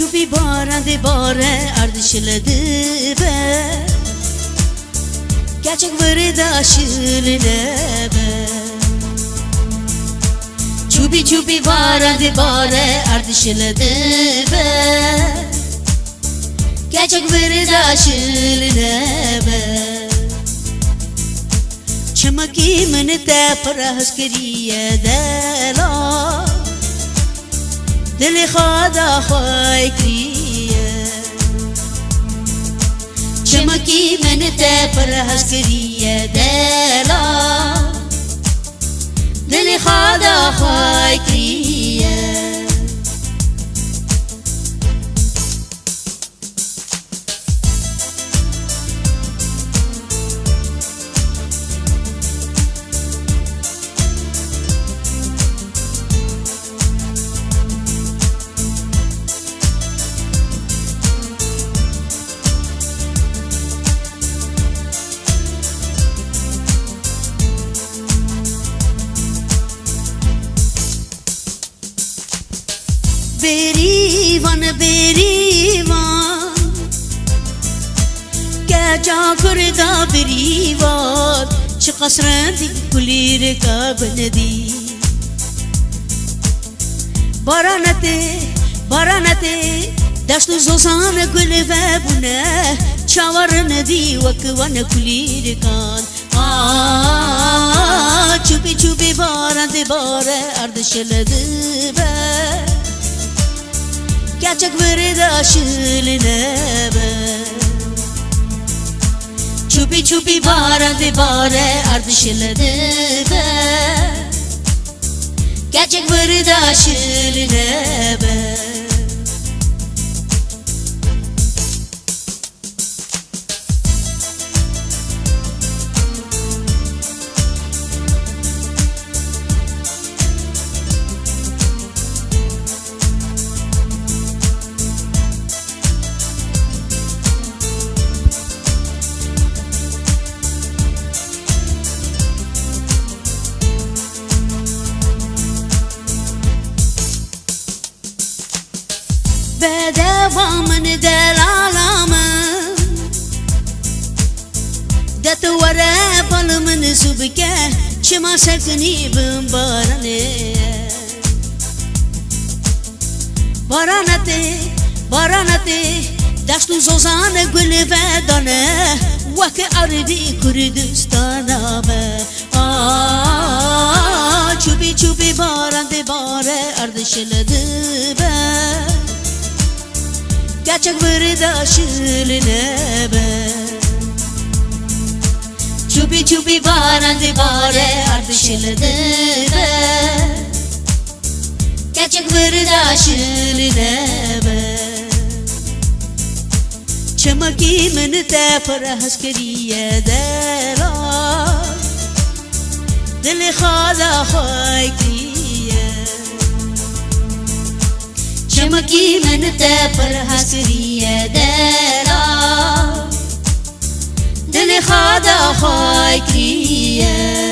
çubi bara de bare ardışladı be gerçek vırda şiline be çubi çubi bara de bare ardışladı be gerçek vırda şiline be çamaki menete parahs kiriye dela dili khada khoy kriye çamaki menete parahs kiriye dela dili khada khoy kriye berivan berivan Kaca kurda berivan Çı kasrandi kulir kabnedi Baranate Daştu zozan gül ve bune Çavarın di vakvan kulir kan Çubi çubi barande bare ardışladı be gerçek vırda şiline be çubi çubi bara de bare ardışladı be gerçek vırda şiline be بدوامن دلالامن دت ورا بالمن سبكه شما سكني بمبارنه baranate daştu zozan gül ve dane vak ardi Kürdistan'a be çubi çubi barande bare ardışladı be gerçek vırda şiline be çubi çubi barande bare ardışladı be gerçek vırda şiline be çamaki menete parahs kiriye dela dili khada khoy kriye çamaki menete parahs kiriye dela dili khada khoy kriye